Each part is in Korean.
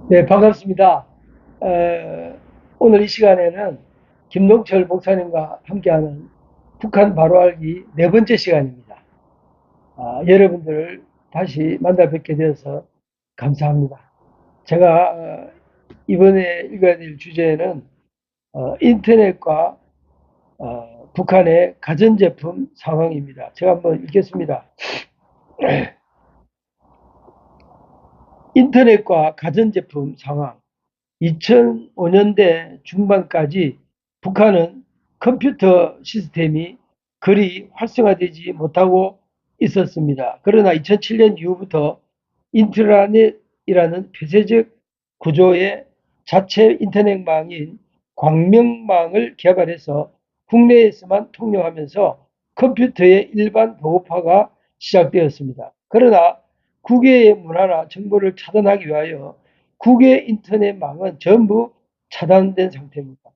네, 반갑습니다. 오늘 이 시간에는 김동철 목사님과 함께하는 북한 바로 알기 네 번째 시간입니다. 여러분들을 다시 만나 뵙게 되어서 감사합니다. 제가 이번에 읽어야 될 주제는 인터넷과 북한의 가전제품 상황입니다. 제가 한번 읽겠습니다. 인터넷과 가전제품 상황. 2005년대 중반까지 북한은 컴퓨터 시스템이 그리 활성화되지 못하고 있었습니다. 그러나 2007년 이후부터 인트라넷이라는 폐쇄적 구조의 자체 인터넷망인 광명망을 개발해서 국내에서만 통용하면서 컴퓨터의 일반 보급화가 시작되었습니다. 그러나 국외의 문화나 정보를 차단하기 위하여 국외 인터넷망은 전부 차단된 상태입니다.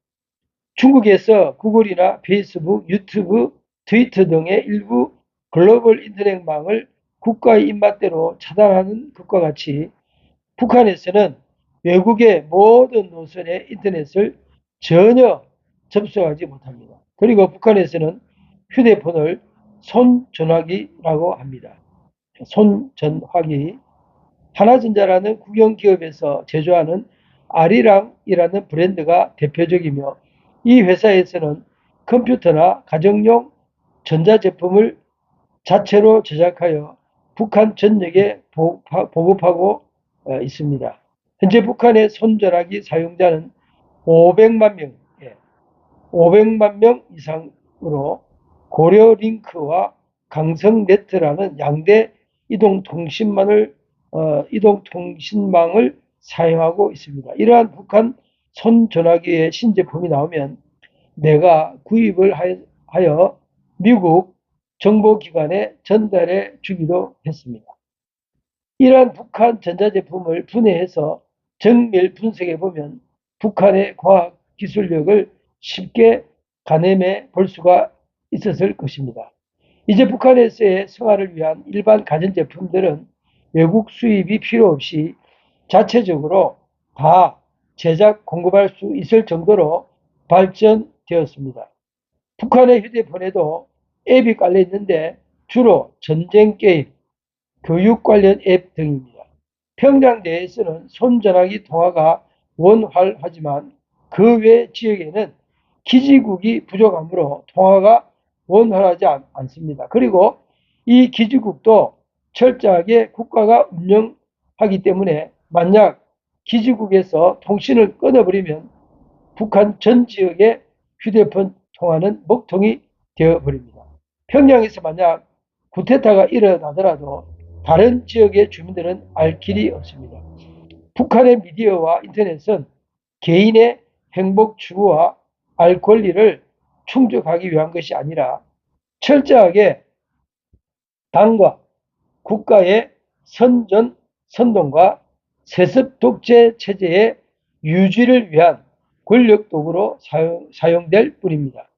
중국에서 구글이나 페이스북, 유튜브, 트위터 등의 일부 글로벌 인터넷망을 국가의 입맛대로 차단하는 것과 같이 북한에서는 외국의 모든 노선의 인터넷을 전혀 접속하지 못합니다. 그리고 북한에서는 휴대폰을 손전화기라고 합니다. 손전화기. 하나전자라는 국영기업에서 제조하는 아리랑이라는 브랜드가 대표적이며 이 회사에서는 컴퓨터나 가정용 전자제품을 자체로 제작하여 북한 전역에 보급하고 있습니다. 현재 북한의 손전화기 사용자는 500만 명, 500만 명 이상으로 고려링크와 강성네트라는 양대 이동통신망을 사용하고 있습니다. 이러한 북한 손전화기의 신제품이 나오면 내가 구입을 하여 미국 정보기관에 전달해 주기도 했습니다. 이러한 북한 전자제품을 분해해서 정밀 분석해 보면 북한의 과학 기술력을 쉽게 가늠해 볼 수가 있었을 것입니다. 이제 북한에서의 생활을 위한 일반 가전제품들은 외국 수입이 필요 없이 자체적으로 다 제작 공급할 수 있을 정도로 발전되었습니다. 북한의 휴대폰에도 앱이 깔려 있는데 주로 전쟁 게임, 교육 관련 앱 등입니다. 평양 내에서는 손전화기 통화가 원활하지만 그 외 지역에는 기지국이 부족하므로 통화가 원활하지 않습니다. 그리고 이 기지국도 철저하게 국가가 운영하기 때문에 만약 기지국에서 통신을 끊어버리면 북한 전 지역의 휴대폰 통화는 먹통이 되어버립니다. 평양에서 만약 쿠데타가 일어나더라도 다른 지역의 주민들은 알 길이 없습니다. 북한의 미디어와 인터넷은 개인의 행복 추구와 알 권리를 충족하기 위한 것이 아니라 철저하게 당과 국가의 선동과 세습 독재 체제의 유지를 위한 권력 도구로 사용될 뿐입니다.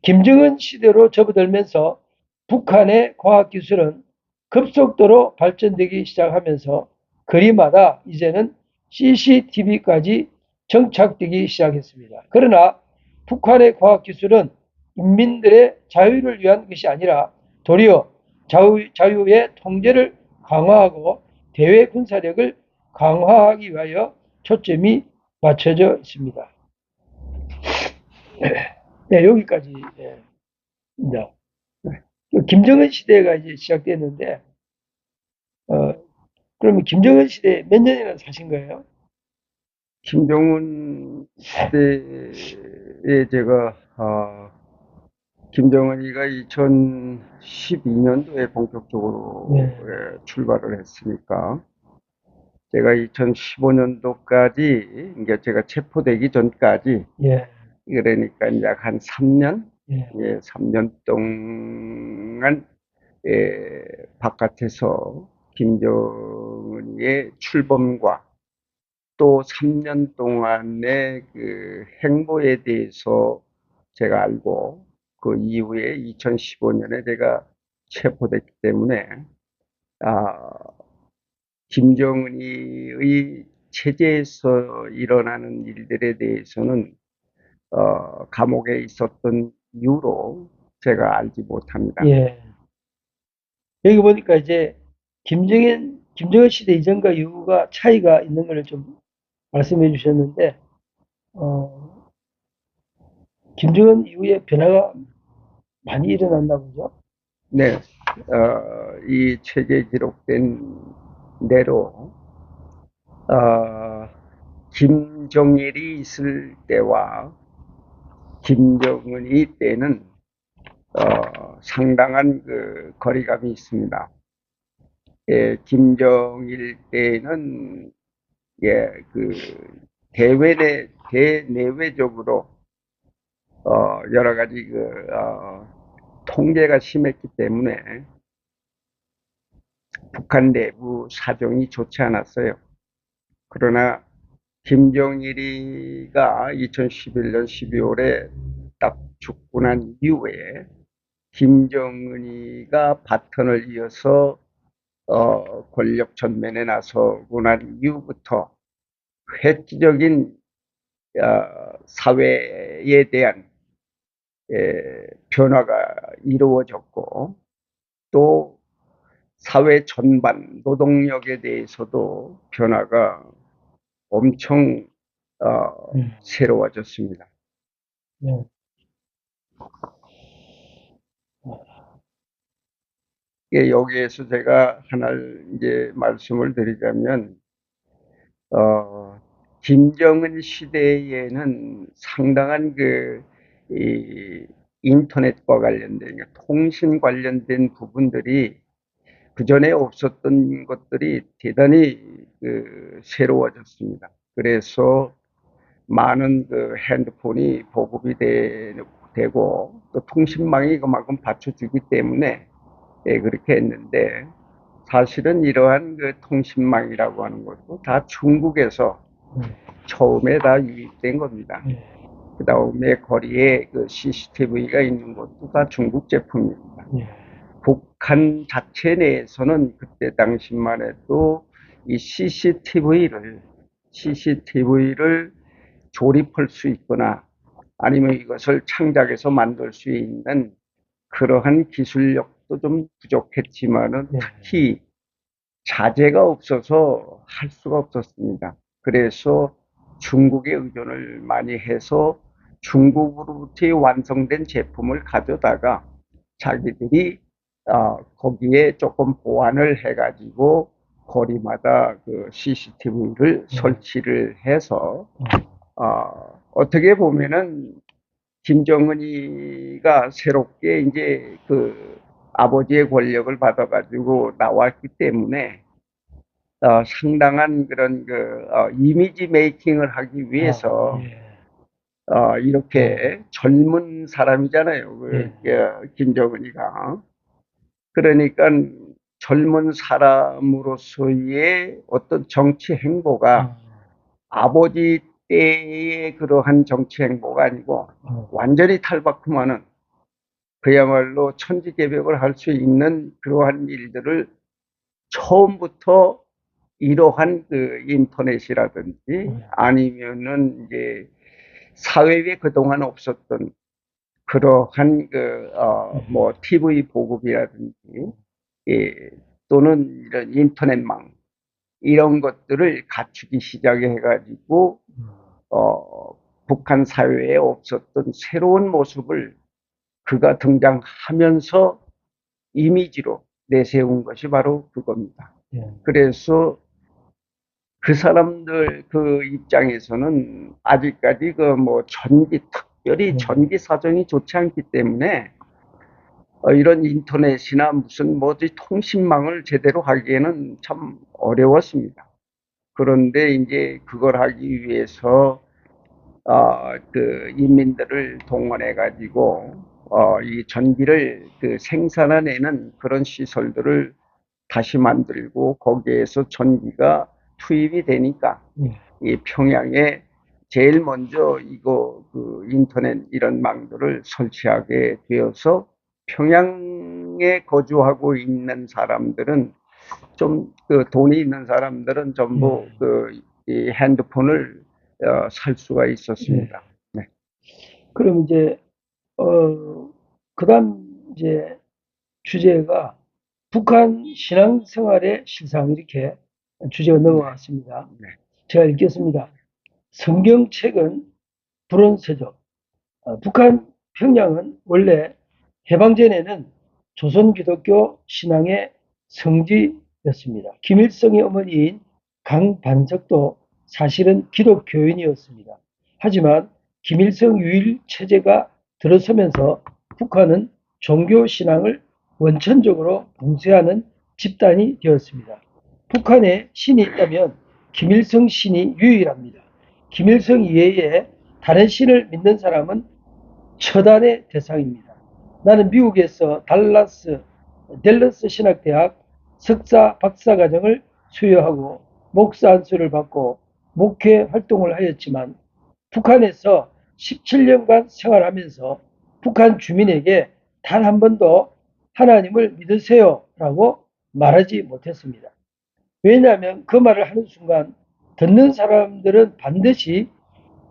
김정은 시대로 접어들면서 북한의 과학기술은 급속도로 발전되기 시작하면서 거리마다 이제는 CCTV까지 정착되기 시작했습니다. 그러나 북한의 과학기술은 인민들의 자유를 위한 것이 아니라 도리어 자유의 통제를 강화하고 대외 군사력을 강화하기 위하여 초점이 맞춰져 있습니다. 네, 여기까지. 네. 김정은 시대가 이제 시작됐는데, 그러면 김정은 시대 몇 년이나 사신 거예요? 김정은 시대에 제가 김정은이가 2012년도에 본격적으로 네. 출발을 했으니까 제가 2015년도까지 이제 제가 체포되기 전까지 예. 그러니까 약 한 3년, 예. 3년 동안 바깥에서 김정은이의 출범과 또 3년 동안의 그 행보에 대해서 제가 알고 그 이후에 2015년에 제가 체포됐기 때문에 아, 김정은이의 체제에서 일어나는 일들에 대해서는 감옥에 있었던 이유로 제가 알지 못합니다. 예. 여기 보니까 이제 김정은 시대 이전과 이후가 차이가 있는 걸 좀 말씀해 주셨는데, 어, 김정은 이후에 변화가 많이 일어났나 보죠? 네, 이 책에 기록된 대로 어, 김정일이 있을 때와 김정은이 때는 상당한 그 거리감이 있습니다. 김정일 때는 그 대내외적으로 여러 가지 통제가 심했기 때문에 북한 내부 사정이 좋지 않았어요. 그러나 김정일이가 2011년 12월에 딱 죽고 난 이후에 김정은이가 바턴을 이어서 권력 전면에 나서고 난 이후부터 획기적인 사회에 대한 변화가 이루어졌고 또 사회 전반 노동력에 대해서도 변화가 엄청 새로워졌습니다. 네. 여기에서 제가 하나를 이제 말씀을 드리자면 어, 김정은 시대에는 상당한 이 인터넷과 관련된, 그러니까 통신 관련된 부분들이 그 전에 없었던 것들이 대단히 새로워졌습니다. 그래서 많은 그 핸드폰이 보급이 되고 또 통신망이 그만큼 받쳐주기 때문에 그렇게 했는데 사실은 이러한 그 통신망이라고 하는 것도 다 중국에서 처음에 다 유입된 겁니다. 예. 그 다음에 거리에 그 CCTV가 있는 것도 다 중국 제품입니다. 예. 북한 자체 내에서는 그때 당시만 해도 이 CCTV를 조립할 수 있거나 아니면 이것을 창작해서 만들 수 있는 그러한 기술력도 좀 부족했지만은 예. 특히 자재가 없어서 할 수가 없었습니다. 그래서 중국에 의존을 많이 해서 중국으로부터 완성된 제품을 가져다가 자기들이 거기에 조금 보완을 해가지고 거리마다 그 CCTV를 설치를 해서 어떻게 보면은 김정은이가 새롭게 이제 그 아버지의 권력을 받아가지고 나왔기 때문에 상당한 그런 이미지 메이킹을 하기 위해서 예. 이렇게 젊은 사람이잖아요. 김정은이가. 그러니까 젊은 사람으로서의 어떤 정치 행보가 아버지 때의 그러한 정치 행보가 아니고 완전히 탈바꿈하는 그야말로 천지개벽을 할 수 있는 그러한 일들을 처음부터 이러한 그 인터넷이라든지 아니면은 이제 사회에 그동안 없었던 그러한 뭐 TV 보급이라든지 예, 또는 이런 인터넷망 이런 것들을 갖추기 시작해가지고 북한 사회에 없었던 새로운 모습을 그가 등장하면서 이미지로 내세운 것이 바로 그겁니다. 예. 그래서 그 사람들 그 입장에서는 아직까지 특별히 전기 사정이 좋지 않기 때문에 이런 인터넷이나 무슨 뭐지 통신망을 제대로 하기에는 참 어려웠습니다. 그런데 이제 그걸 하기 위해서 그 인민들을 동원해 가지고 이 전기를 그 생산해내는 그런 시설들을 다시 만들고 거기에서 전기가 투입이 되니까 예. 이 평양에 제일 먼저 이거 그 인터넷 이런 망들을 설치하게 되어서 평양에 거주하고 있는 사람들은 좀 그 돈이 있는 사람들은 전부 예. 그 이 핸드폰을 살 수가 예. 있었습니다. 네. 그럼 이제 그다음 이제 주제가 북한 신앙생활의 실상 이렇게 주제가 네. 넘어갔습니다. 네. 제가 읽겠습니다. 성경책은 불온서적. 북한 평양은 원래 해방 전에는 조선 기독교 신앙의 성지였습니다. 김일성의 어머니인 강반석도 사실은 기독교인이었습니다. 하지만 김일성 유일 체제가 들어서면서 북한은 종교 신앙을 원천적으로 봉쇄하는 집단이 되었습니다. 북한에 신이 있다면 김일성 신이 유일합니다. 김일성 이외에 다른 신을 믿는 사람은 처단의 대상입니다. 나는 미국에서 댈러스 신학대학 석사 박사과정을 수여하고 목사 안수를 받고 목회 활동을 하였지만 북한에서 17년간 생활하면서 북한 주민에게 단 한 번도 하나님을 믿으세요 라고 말하지 못했습니다. 왜냐하면 그 말을 하는 순간 듣는 사람들은 반드시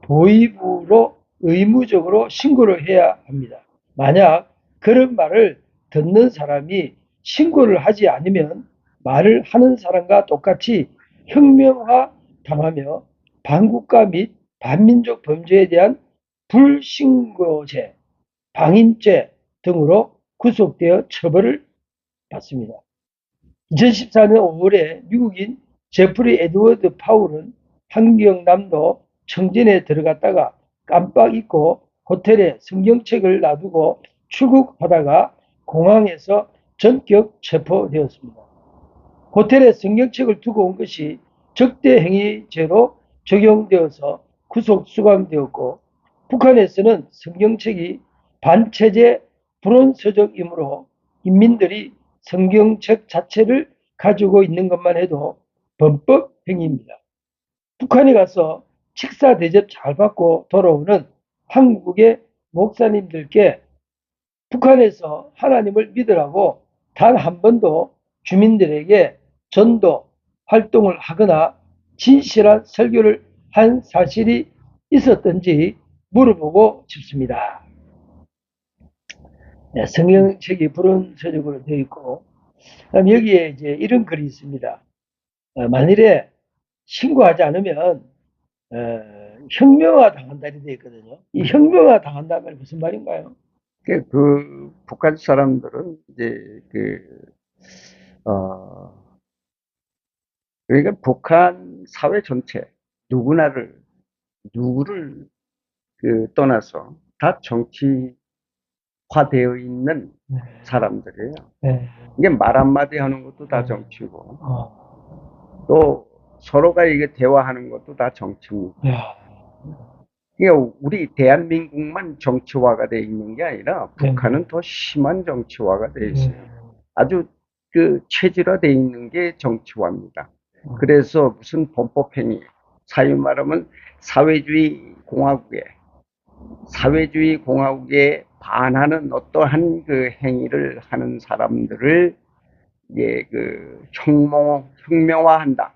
도의부로 의무적으로 신고를 해야 합니다. 만약 그런 말을 듣는 사람이 신고를 하지 않으면 말을 하는 사람과 똑같이 혁명화 당하며 반국가 및 반민족 범죄에 대한 불신고죄, 방임죄 등으로 구속되어 처벌을 받습니다. 2014년 5월에 미국인 제프리 에드워드 파울은 환경남도 청진에 들어갔다가 깜빡 잊고 호텔에 성경책을 놔두고 출국하다가 공항에서 전격 체포되었습니다. 호텔에 성경책을 두고 온 것이 적대행위죄로 적용되어서 구속 수감되었고 북한에서는 성경책이 반체제 불온서적이므로 인민들이 성경책 자체를 가지고 있는 것만 해도 범법 행위입니다. 북한에 가서 식사 대접 잘 받고 돌아오는 한국의 목사님들께 북한에서 하나님을 믿으라고 단 한 번도 주민들에게 전도 활동을 하거나 진실한 설교를 한 사실이 있었던지 물어보고 싶습니다. 네, 성경책이 불온서적으로 되어 있고, 그다음 여기에 이제 이런 글이 있습니다. 만일에 신고하지 않으면 혁명화 당한다 이렇게 되어 있거든요. 이 혁명화 당한다는 말이 무슨 말인가요? 그 북한 사람들은 이제 어, 그러니까 북한 사회 전체 누구를 떠나서 다 정치화되어 있는 네, 사람들이에요. 네, 이게 말 한마디 하는 것도 다 네. 정치고 어, 또 서로가 이게 대화하는 것도 다 정치입니다. 야, 그러니까 우리 대한민국만 정치화가 돼 있는 게 아니라 네, 북한은 더 심한 정치화가 돼 있어요. 네, 아주 그 체질화돼 있는 게 정치화입니다. 어, 그래서 무슨 범법행위, 사유 말하면 사회주의 공화국에 반하는 어떠한 그 행위를 하는 사람들을 이제 혁명화한다.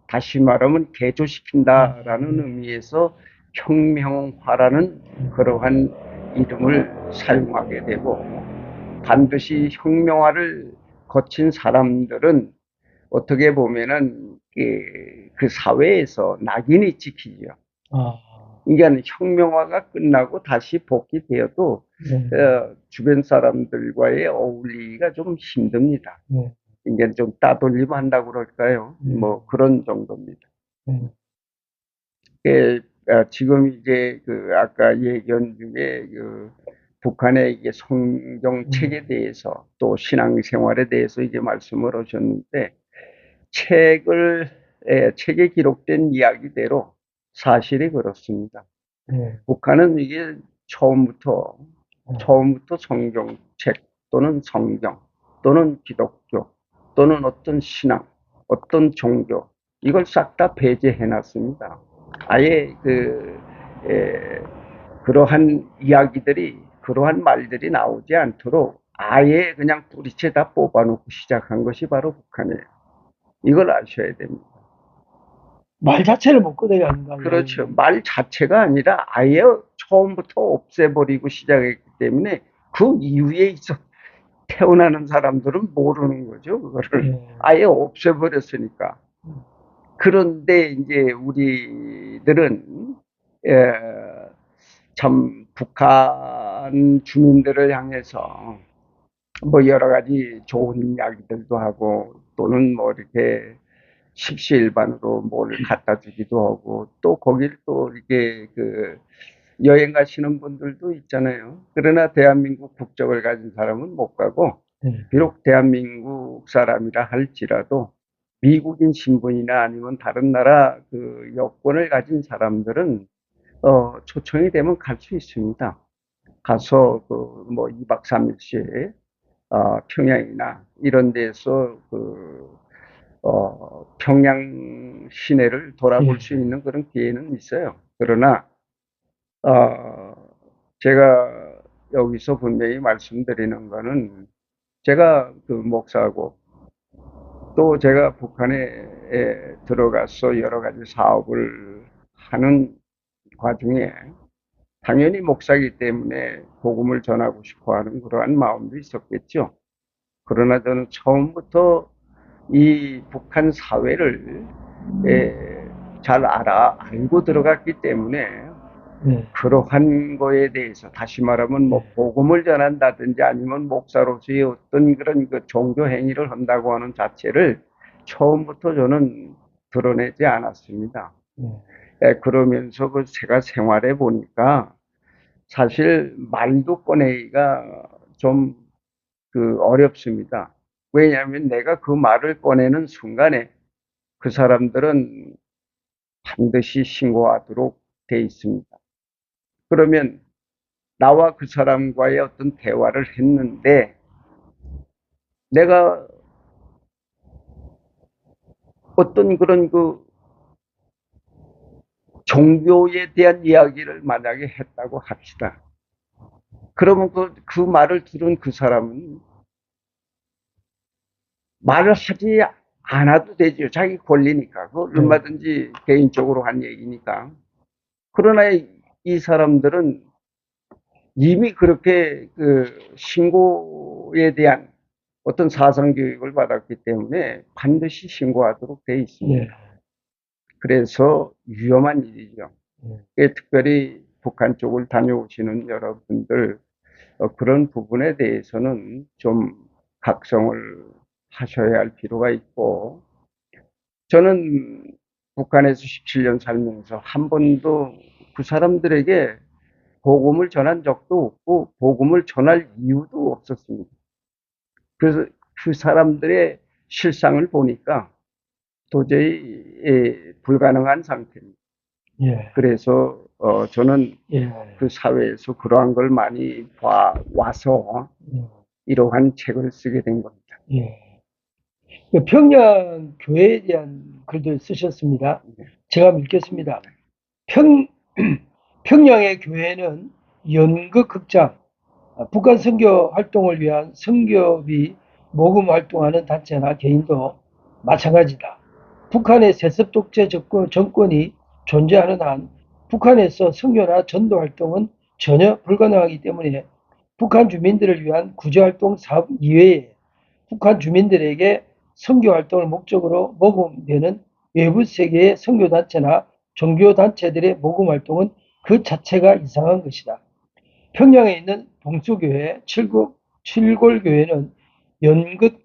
다시 말하면 개조시킨다라는 의미에서 혁명화라는 그러한 이름을 사용하게 되고 반드시 혁명화를 거친 사람들은 어떻게 보면은 그 사회에서 낙인이 찍히죠. 아, 그러니까 혁명화가 끝나고 다시 복귀되어도 네, 주변 사람들과의 어울리기가 좀 힘듭니다. 네, 이제 좀 따돌림 한다고 그럴까요? 네, 뭐 그런 정도입니다. 네, 지금 이제 아까 얘기한 중에 북한의 이게 성경책에 대해서 또 신앙생활에 대해서 이게 말씀을 하셨는데 책에 기록된 이야기대로 사실이 그렇습니다. 북한은 이게 처음부터 성경책 또는 성경 또는 기독교 또는 어떤 신앙, 어떤 종교 이걸 싹 다 배제해놨습니다. 아예 그러한 이야기들이 그러한 말들이 나오지 않도록 아예 그냥 뿌리채 다 뽑아놓고 시작한 것이 바로 북한이에요. 이걸 아셔야 됩니다. 말 자체를 못 꺼내가는 거예요. 그렇죠. 말 자체가 아니라 아예 처음부터 없애버리고 시작했기 때문에 그 이후에 태어나는 사람들은 모르는 거죠. 그거를 아예 없애버렸으니까. 그런데 이제 우리들은 참 북한 주민들을 향해서 뭐 여러 가지 좋은 이야기들도 하고 또는 뭐 이렇게 십시일반으로 뭘 갖다 주기도 하고 또 거길 또 이게 여행 가시는 분들도 있잖아요. 그러나 대한민국 국적을 가진 사람은 못 가고 비록 대한민국 사람이라 할지라도 미국인 신분이나 아니면 다른 나라 여권을 가진 사람들은 초청이 되면 갈 수 있습니다. 가서 뭐 2박 3일씩 평양이나 이런 데서 평양 시내를 돌아볼 수 있는 그런 기회는 있어요. 그러나 제가 여기서 분명히 말씀드리는 거는 제가 목사고 또 제가 북한에 들어가서 여러 가지 사업을 하는 과정에 당연히 목사이기 때문에 복음을 전하고 싶어 하는 그러한 마음도 있었겠죠. 그러나 저는 처음부터 이 북한 사회를 잘 알고 들어갔기 때문에 그러한 거에 대해서 다시 말하면 뭐 복음을 전한다든지 아니면 목사로서의 어떤 그런 종교 행위를 한다고 하는 자체를 처음부터 저는 드러내지 않았습니다. 그러면서 제가 생활해 보니까 사실 말도 꺼내기가 좀 어렵습니다. 왜냐하면 내가 그 말을 꺼내는 순간에 그 사람들은 반드시 신고하도록 돼 있습니다. 그러면 나와 그 사람과의 어떤 대화를 했는데 내가 어떤 그런 종교에 대한 이야기를 만약에 했다고 합시다. 그러면 그 말을 들은 그 사람은 말을 하지 않아도 되죠. 자기 권리니까. 그걸 얼마든지 개인적으로 한 얘기니까. 그러나 이 사람들은 이미 그렇게 신고에 대한 어떤 사상 교육을 받았기 때문에 반드시 신고하도록 돼 있습니다. 그래서 위험한 일이죠. 특별히 북한 쪽을 다녀오시는 여러분들 그런 부분에 대해서는 좀 각성을 하셔야 할 필요가 있고 저는 북한에서 17년 살면서 한 번도 그 사람들에게 복음을 전한 적도 없고 복음을 전할 이유도 없었습니다. 그래서 그 사람들의 실상을 보니까 도저히 불가능한 상태입니다. 그래서 저는 그 사회에서 그러한 걸 많이 와서 이러한 책을 쓰게 된 겁니다. 평양 교회에 대한 글도 쓰셨습니다. 제가 읽겠습니다. 평양의 교회는 연극 극장, 북한 선교 활동을 위한 선교비 모금 활동하는 단체나 개인도 마찬가지다. 북한의 세습 독재 정권이 존재하는 한 북한에서 선교나 전도 활동은 전혀 불가능하기 때문에 북한 주민들을 위한 구제활동 사업 이외에 북한 주민들에게 선교활동을 목적으로 모금되는 외부 세계의 선교단체나 종교단체들의 모금활동은 그 자체가 이상한 것이다. 평양에 있는 봉수교회, 칠골교회는 연극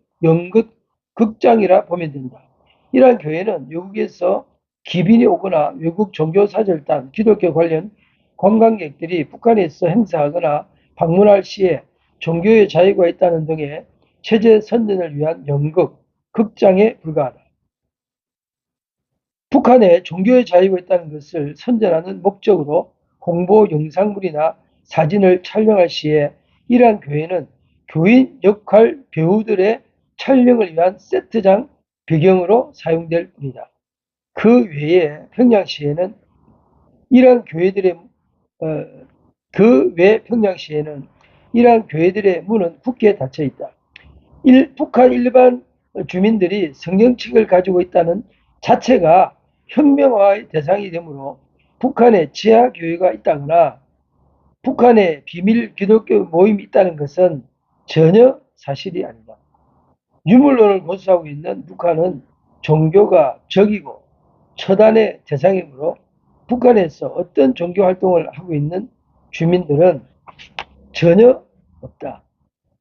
극장이라 보면 된다. 이러한 교회는 외국에서 기빈이 오거나 외국 종교사절단, 기독교 관련 관광객들이 북한에서 행사하거나 방문할 시에 종교의 자유가 있다는 등의 체제 선전을 위한 연극, 극장에 불과하다. 북한에 종교의 자유가 있다는 것을 선전하는 목적으로 홍보 영상물이나 사진을 촬영할 시에 이러한 교회는 교인 역할 배우들의 촬영을 위한 세트장 배경으로 사용될 뿐이다. 그 외에 평양시에는 이러한 교회들의 평양시에는 이러한 교회들의 문은 굳게 닫혀 있다. 북한 일반 주민들이 성경책을 가지고 있다는 자체가 혁명화의 대상이 되므로 북한에 지하교회가 있다거나 북한에 비밀 기독교 모임이 있다는 것은 전혀 사실이 아니다. 유물론을 고수하고 있는 북한은 종교가 적이고 처단의 대상이므로 북한에서 어떤 종교 활동을 하고 있는 주민들은 전혀 없다.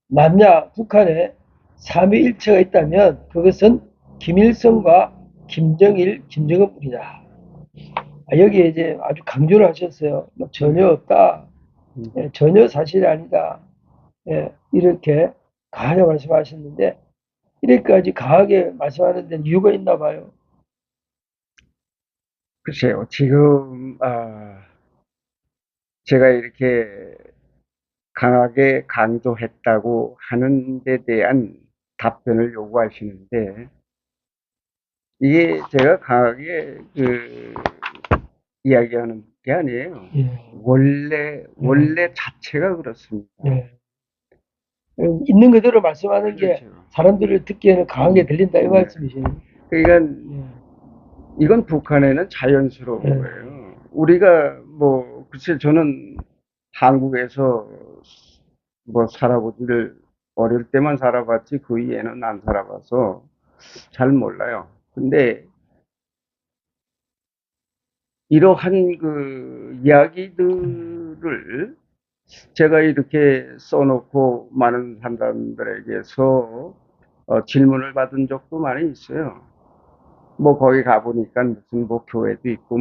만약 북한에 삼위일체가 있다면 그것은 김일성과 김정일, 김정은뿐이다. 여기에 이제 아주 강조를 하셨어요. 전혀 없다. 전혀 사실이 아니다. 이렇게 강하게 말씀하셨는데 이렇게까지 강하게 말씀하는 데는 이유가 있나 봐요. 글쎄요, 지금, 제가 이렇게 강하게 강조했다고 하는 데 대한 답변을 요구하시는데, 이게 제가 강하게 이야기하는 게 아니에요. 예. 원래 자체가 그렇습니다. 예. 있는 그대로 말씀하는 게 그렇죠. 사람들을 듣기에는 강하게 들린다 이 말씀이시네요. 그러니까 예. 이건 북한에는 자연스러운 예. 거예요. 우리가 글쎄 저는 한국에서 살아보지를 어릴 때만 살아봤지 그 이후에는 안 살아봐서 잘 몰라요. 근데 이러한 이야기들을 제가 이렇게 써놓고 많은 사람들에게서 질문을 받은 적도 많이 있어요. 거기 가보니까 무슨 교회도 있고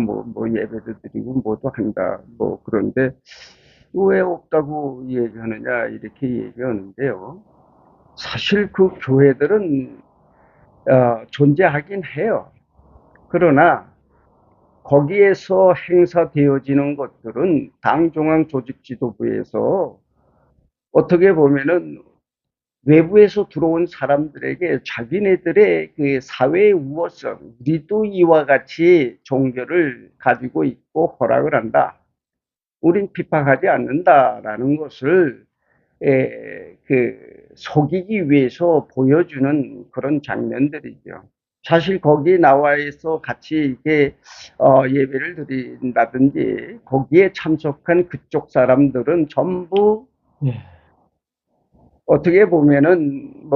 예배도 드리고 뭐도 한다. 그런데 왜 없다고 얘기하느냐 이렇게 얘기하는데요. 사실 그 교회들은 존재하긴 해요. 그러나 거기에서 행사되어지는 것들은 당 중앙 조직 지도부에서 어떻게 보면은 외부에서 들어온 사람들에게 자기네들의 사회의 우월성, 우리도 이와 같이 종교를 가지고 있고 허락을 한다. 우린 핍박하지 않는다라는 것을 속이기 위해서 보여주는 그런 장면들이죠. 사실 거기 나와 있어 같이 이게 예배를 드린다든지 거기에 참석한 그쪽 사람들은 전부 어떻게 보면은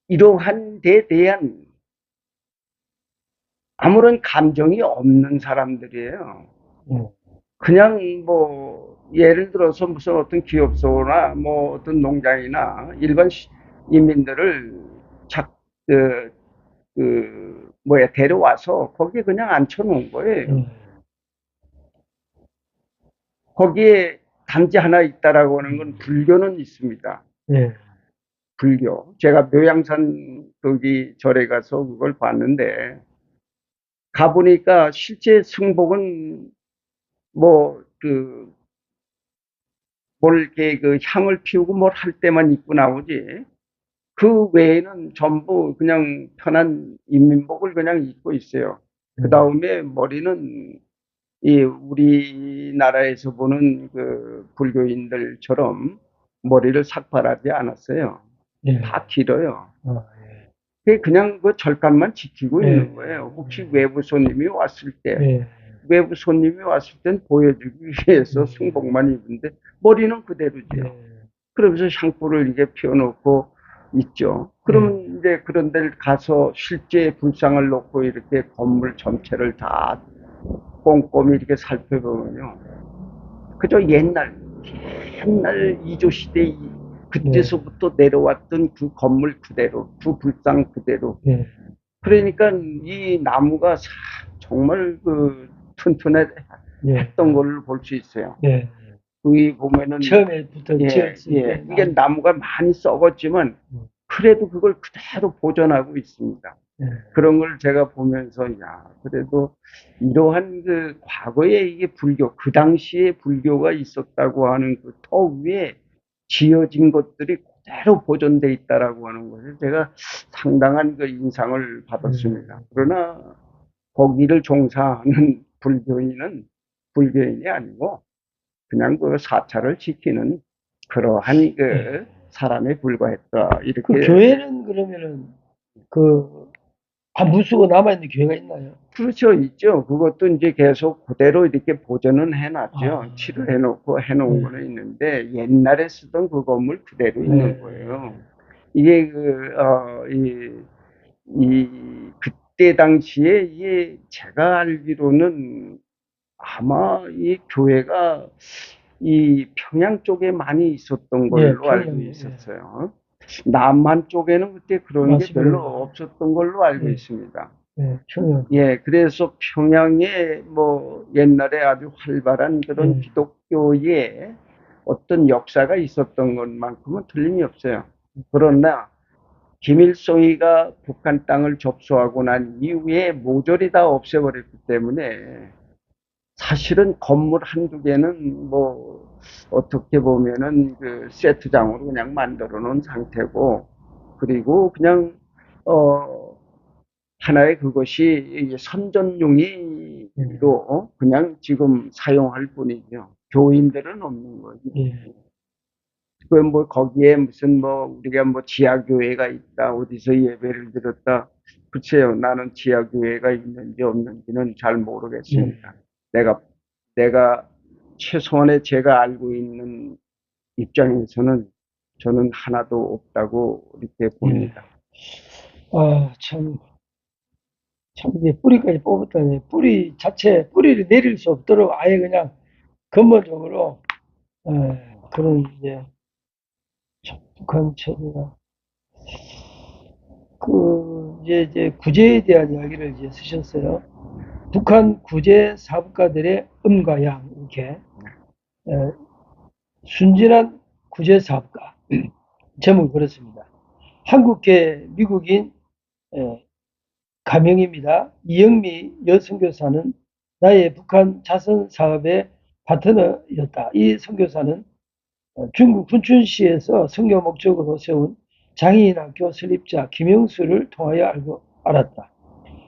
이러한 데 대한 아무런 감정이 없는 사람들이에요. 그냥 예를 들어서 무슨 어떤 기업소나 어떤 농장이나 일반 인민들을 데려와서 거기에 그냥 앉혀놓은 거예요. 거기에 단지 하나 있다라고 하는 건 불교는 있습니다. 불교. 제가 묘양산 거기 절에 가서 그걸 봤는데 가보니까 실제 승복은 이렇게 향을 피우고 뭘 할 때만 입고 나오지. 그 외에는 전부 그냥 편한 인민복을 그냥 입고 있어요. 그 다음에 머리는 우리나라에서 보는 불교인들처럼 머리를 삭발하지 않았어요. 다 길어요. 그냥 절간만 지키고 있는 거예요. 혹시 외부 손님이 왔을 때 보여주기 위해서 승복만 입은데 머리는 그대로죠. 그러면서 향불을 이렇게 피워놓고 있죠. 그러면 이제 그런 데를 가서 실제 불상을 놓고 이렇게 건물 전체를 다 꼼꼼히 이렇게 살펴보면요. 그저 옛날 이조 시대 그때서부터 내려왔던 그 건물 그대로, 그 불상 그대로. 그러니까 이 나무가 정말 튼튼했던 걸 볼 수 있어요. 거기 보면은 처음에부터 예, 지었을 예, 때 이게 나무가 많이 썩었지만 그래도 그걸 그대로 보존하고 있습니다. 예. 그런 걸 제가 보면서 야, 그래도 이러한 그 과거에 이게 불교, 그 당시에 불교가 있었다고 하는 그 터 위에 지어진 것들이 그대로 보존돼 있다라고 하는 것을 제가 상당한 그 인상을 받았습니다. 그러나 거기를 종사하는 불교인이 아니고 그냥 그 사찰을 지키는 그러한 그 사람에 불과했다. 그 이렇게. 교회는 그러면은 그 안 부수고 남아있는 교회가 있나요? 그렇죠. 있죠. 그것도 이제 계속 그대로 이렇게 보존은 해놨죠. 아, 칠을 해놓은 네. 거는 있는데 옛날에 쓰던 그 건물 그대로 있는 네. 거예요. 이게 그때 당시에 이게 제가 알기로는 아마 이 교회가 이 평양 쪽에 많이 있었던 예, 걸로 알고 평양에, 예. 있었어요. 남한 쪽에는 그때 그런 게 별로 맞습니다. 없었던 걸로 알고 예, 있습니다. 예, 평양. 예, 그래서 평양에 뭐 옛날에 아주 활발한 그런 예, 기독교의 어떤 역사가 있었던 것만큼은 틀림이 없어요. 그러나 김일성이가 북한 땅을 접수하고 난 이후에 모조리 다 없애버렸기 때문에 사실은 건물 한두 개는 뭐 어떻게 보면은 그 세트장으로 그냥 만들어 놓은 상태고, 그리고 그냥 어 하나의 그것이 예, 선전용이로 그냥 지금 사용할 뿐이죠. 교인들은 없는 거지. 예. 그 뭐 거기에 무슨 뭐 우리가 뭐 지하교회가 있다, 어디서 예배를 드렸다. 글쎄요, 나는 지하교회가 있는지 없는지는 잘 예. 모르겠습니다. 내가 내가 최소한의 제가 알고 있는 입장에서는 저는 하나도 없다고 이렇게 예. 봅니다. 아, 참, 이게 뿌리까지 뽑았다니. 뿌리 자체, 뿌리를 내릴 수 없도록 아예 그냥 근본적으로, 그런 이제, 북한 체제가, 이제 구제에 대한 이야기를 이제 쓰셨어요. 북한 구제 사업가들의 음과 양, 이렇게, 에, 순진한 구제 사업가. 제목이 그렇습니다. 한국계 미국인, 에, 가명입니다. 이영미 여선교사는 나의 북한 자선 사업의 파트너였다. 이 선교사는 중국 훈춘시에서 선교 목적으로 세운 장애인학교 설립자 김영수를 통하여 알았다.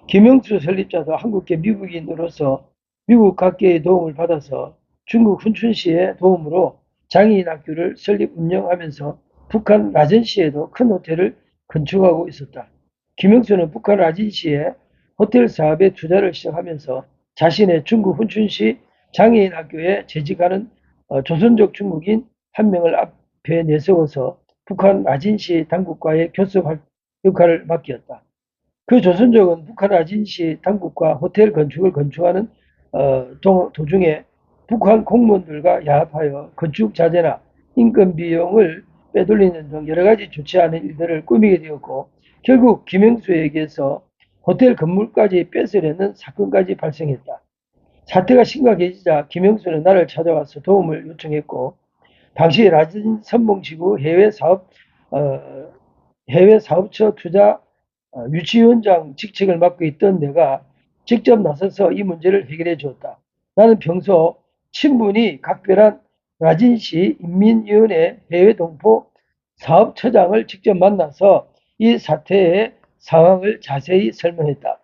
김영수 설립자도 한국계 미국인으로서 미국 각계의 도움을 받아서 중국 훈춘시의 도움으로 장애인학교를 설립 운영하면서 북한 라젠시에도 큰 호텔을 건축하고 있었다. 김영수는 북한 라진시에 호텔 사업에 투자를 시작하면서 자신의 중국 훈춘시 장애인 학교에 재직하는 조선족 중국인 한 명을 앞에 내세워서 북한 라진시 당국과의 교섭 역할을 맡겼다. 그 조선족은 북한 라진시 당국과 호텔 건축하는 도중에 북한 공무원들과 야합하여 건축 자재나 인건 비용을 빼돌리는 등 여러 가지 좋지 않은 일들을 꾸미게 되었고, 결국 김영수에게서 호텔 건물까지 뺏으려는 사건까지 발생했다. 사태가 심각해지자 김영수는 나를 찾아와서 도움을 요청했고, 당시 라진 선봉지구 해외 사업처 투자 유치위원장 직책을 맡고 있던 내가 직접 나서서 이 문제를 해결해 주었다. 나는 평소 친분이 각별한 라진시 인민위원회 해외 동포 사업처장을 직접 만나서 이 사태의 상황을 자세히 설명했다.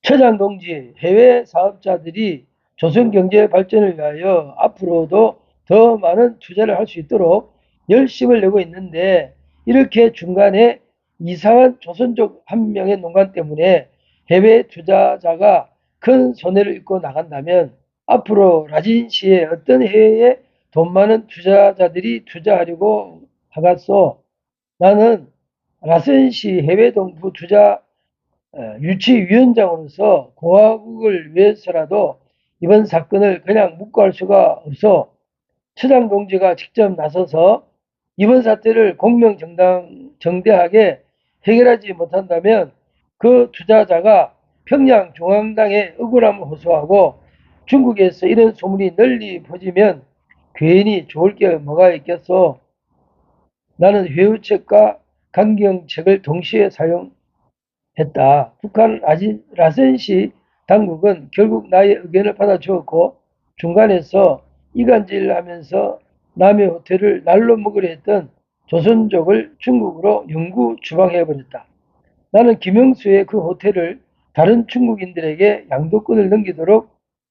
처장 동지, 해외 사업자들이 조선 경제 발전을 위하여 앞으로도 더 많은 투자를 할 수 있도록 열심을 내고 있는데, 이렇게 중간에 이상한 조선족 한 명의 농간 때문에 해외 투자자가 큰 손해를 입고 나간다면 앞으로 라진시에 어떤 해외에 돈 많은 투자자들이 투자하려고 하겠소? 나는 라센시 해외 동부 투자 유치위원장으로서 공화국을 위해서라도 이번 사건을 그냥 묵고할 수가 없어 처장 동지가 직접 나서서 이번 사태를 공명정대하게 해결하지 못한다면 그 투자자가 평양 중앙당에 억울함을 호소하고 중국에서 이런 소문이 널리 퍼지면 괜히 좋을 게 뭐가 있겠어. 나는 회유책과 강경책을 동시에 사용했다. 북한 라센시 당국은 결국 나의 의견을 받아주었고 중간에서 이간질하면서 남의 호텔을 날로 먹으려 했던 조선족을 중국으로 영구 추방해버렸다. 나는 김형수의 그 호텔을 다른 중국인들에게 양도권을 넘기도록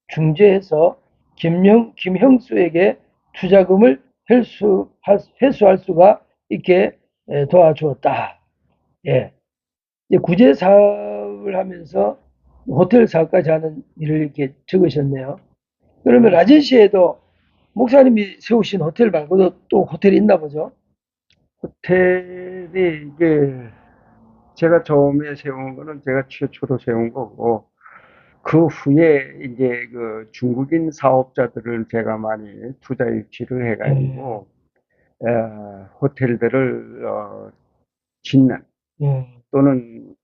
중재해서 김형수에게 투자금을 회수할 수가 있게 도와주었다. 예. 이제 구제 사업을 하면서 호텔 사업까지 하는 일을 이렇게 적으셨네요. 그러면 라진시에도 목사님이 세우신 호텔 말고도 또 호텔이 있나 보죠? 호텔이 이게 제가 처음에 세운 거는 제가 최초로 세운 거고, 그 후에 이제 그 중국인 사업자들을 제가 많이 투자 유치를 해가지고, 호텔들을 짓는 예, 또는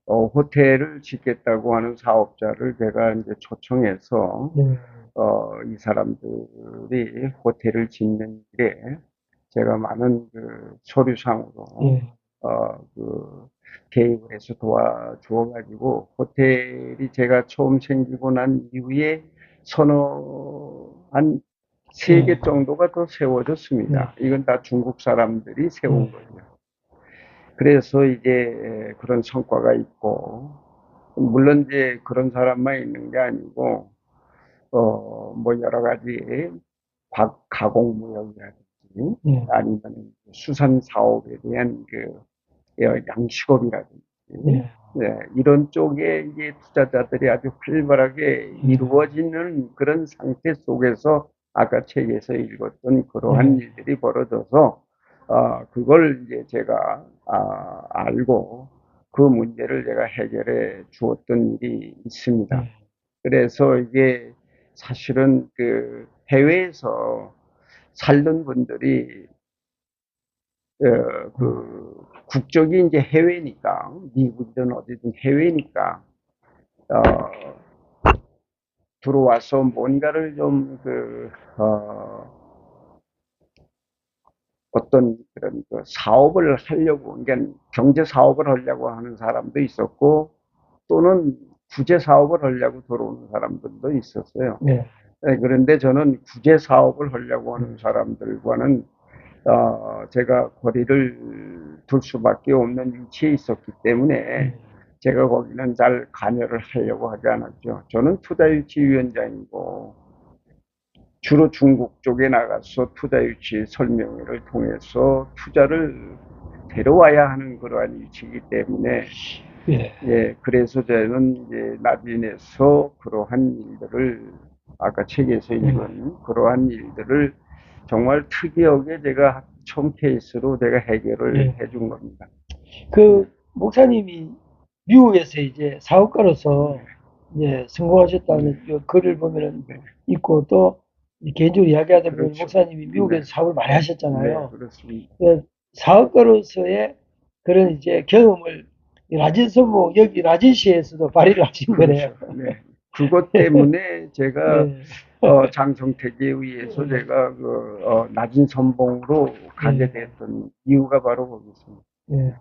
호텔을 짓겠다고 하는 사업자를 제가 이제 초청해서 예, 이 사람들이 호텔을 짓는 일에 제가 많은 그 서류상으로 예, 그 개입을 해서 도와주어 가지고 호텔이 제가 처음 생기고 난 이후에 한 세 개 예, 정도가 더 세워졌습니다. 이건 다 중국 사람들이 세운 예, 거죠. 그래서 이제 그런 성과가 있고, 물론 이제 그런 사람만 있는 게 아니고, 뭐 여러 가지 가공무역이라든지 예, 아니면 수산 사업에 대한 그 양식업이라든지 예, 이런 쪽에 이제 투자자들이 아주 활발하게 예, 이루어지는 그런 상태 속에서 아까 책에서 읽었던 그러한 예, 일들이 벌어져서 그걸 이제 제가 알고 그 문제를 제가 해결해 주었던 일이 있습니다. 예, 그래서 이게 사실은 그 해외에서 살던 분들이 그 국적이 이제 해외니까 미국이든 어디든 해외니까 어, 들어와서 뭔가를 좀 어떤 그런 그 사업을 하려고 그러니까 경제 사업을 하려고 하는 사람도 있었고 또는 구제 사업을 하려고 들어오는 사람들도 있었어요. 예, 그런데 저는 구제 사업을 하려고 하는 사람들과는 제가 거리를 둘 수밖에 없는 위치에 있었기 때문에 제가 거기는 잘 관여를 하려고 하지 않았죠. 저는 투자유치위원장이고 주로 중국 쪽에 나가서 투자유치 설명회를 통해서 투자를 데려와야 하는 그러한 위치이기 때문에 예, 그래서 저는 이제 나비인에서 그러한 일들을 아까 책에서 읽은 그러한 일들을 정말 특이하게 제가 처음 케이스로 제가 해결을 예. 해준 겁니다. 그 목사님이 미국에서 이제 사업가로서 이제 성공하셨다는 그 글을 보면은 네, 있고 또 개인적으로 이야기하다 보면 그렇죠. 목사님이 네, 미국에서 사업을 많이 네, 하셨잖아요. 그렇습니다. 그 사업가로서의 그런 이제 경험을 라진 선봉 여기 라진시에서도 발휘를 하신 거네요. 그렇죠. 네. 그것 때문에 제가 예, 장성택에 의해서 예, 제가 낮은 선봉으로 가게 예, 됐던 이유가 바로 거기 있습니다. 예.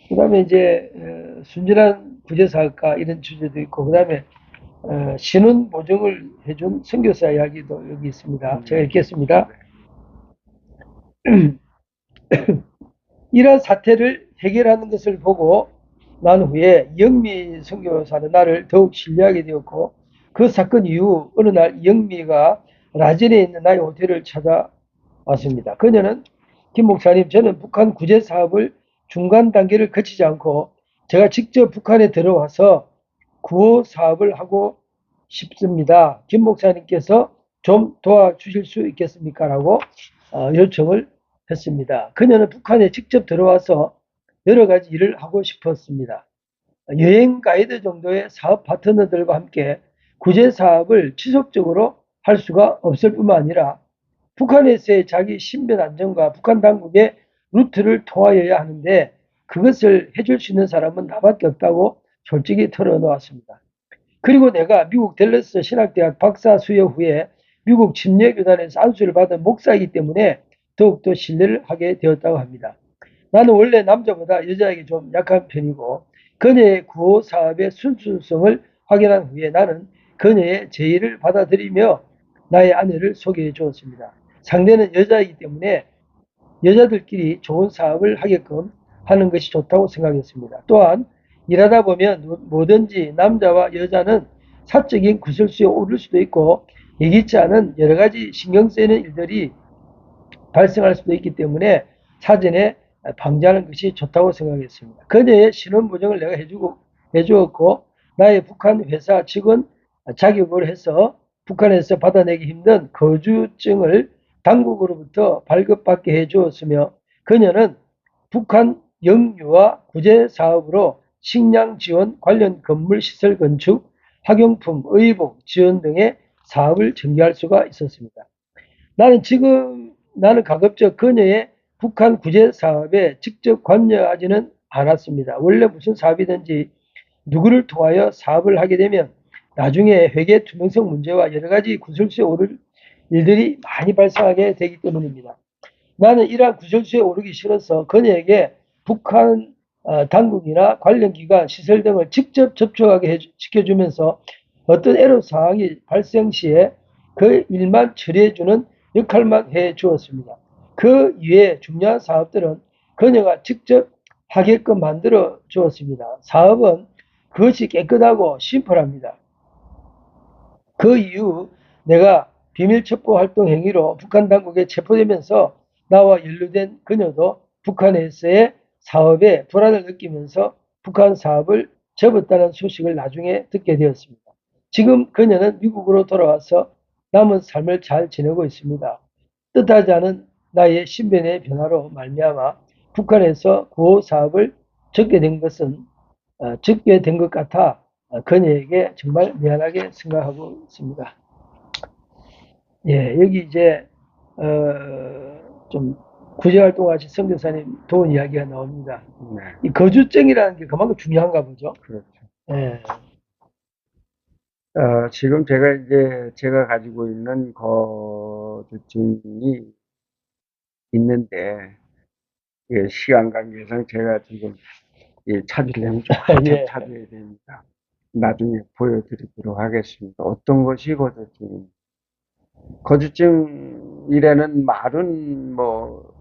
그다음에 이제 순진한 구제사학과 이런 주제도 있고 그다음에 신원 보증을 해준 선교사 이야기도 여기 있습니다. 제가 읽겠습니다. 네. 이러한 사태를 해결하는 것을 보고 난 후에 영미 선교사는 나를 더욱 신뢰하게 되었고 그 사건 이후 어느 날 영미가 라진에 있는 나의 호텔을 찾아왔습니다. 그녀는 김 목사님 저는 북한 구제 사업을 중간 단계를 거치지 않고 제가 직접 북한에 들어와서 구호 사업을 하고 싶습니다. 김 목사님께서 좀 도와주실 수 있겠습니까? 라고 요청을 했습니다. 그녀는 북한에 직접 들어와서 여러 가지 일을 하고 싶었습니다. 여행 가이드 정도의 사업 파트너들과 함께 구제 사업을 지속적으로 할 수가 없을 뿐만 아니라 북한에서의 자기 신변 안정과 북한 당국의 루트를 통하여야 하는데 그것을 해줄 수 있는 사람은 나밖에 없다고 솔직히 털어놓았습니다. 그리고 내가 미국 댈러스 신학대학 박사 수여 후에 미국 침례교단에서 안수를 받은 목사이기 때문에 더욱더 신뢰를 하게 되었다고 합니다. 나는 원래 남자보다 여자에게 좀 약한 편이고 그녀의 구호 사업의 순수성을 확인한 후에 나는 그녀의 제의를 받아들이며 나의 아내를 소개해 주었습니다. 상대는 여자이기 때문에 여자들끼리 좋은 사업을 하게끔 하는 것이 좋다고 생각했습니다. 또한 일하다 보면 뭐든지 남자와 여자는 사적인 구설수에 오를 수도 있고 예기치 않은 여러 가지 신경 쓰이는 일들이 발생할 수도 있기 때문에 사전에 방지하는 것이 좋다고 생각했습니다. 그녀의 신원보증을 내가 해주었고 나의 북한 회사 직원 자격으로 해서 북한에서 받아내기 힘든 거주증을 당국으로부터 발급받게 해주었으며 그녀는 북한 영유아 구제 사업으로 식량 지원 관련 건물 시설 건축, 학용품, 의복 지원 등의 사업을 전개할 수가 있었습니다. 나는 가급적 그녀의 북한 구제 사업에 직접 관여하지는 않았습니다. 원래 무슨 사업이든지 누구를 통하여 사업을 하게 되면 나중에 회계 투명성 문제와 여러 가지 구설수에 오를 일들이 많이 발생하게 되기 때문입니다. 나는 이러한 구설수에 오르기 싫어서 그녀에게 북한 당국이나 관련 기관, 시설 등을 직접 접촉하게 시켜주면서 어떤 애로 사항이 발생 시에 그 일만 처리해주는 역할만 해 주었습니다. 그 이외에 중요한 사업들은 그녀가 직접 하게끔 만들어 주었습니다. 사업은 그것이 깨끗하고 심플합니다. 그 이후 내가 비밀 첩보 활동 행위로 북한 당국에 체포되면서 나와 연루된 그녀도 북한에서의 사업에 불안을 느끼면서 북한 사업을 접었다는 소식을 나중에 듣게 되었습니다. 지금 그녀는 미국으로 돌아와서 남은 삶을 잘 지내고 있습니다. 뜻하지 않은 나의 신변의 변화로 말미암아 북한에서 구호 사업을 적게 된 것 같아 그녀에게 정말 미안하게 생각하고 있습니다. 예, 여기 이제 좀 구제활동하신 선교사님 도운 이야기가 나옵니다. 네, 이 거주증이라는 게 그만큼 중요한가 보죠. 그렇죠. 예, 지금 제가 가지고 있는 거주증이 있는데, 예, 시간 관계상 제가 지금 찾으려면 좀 한참 예, 찾아야 됩니다. 나중에 보여드리도록 하겠습니다. 어떤 것이 거주증입니까? 거주증이라는 말은 뭐,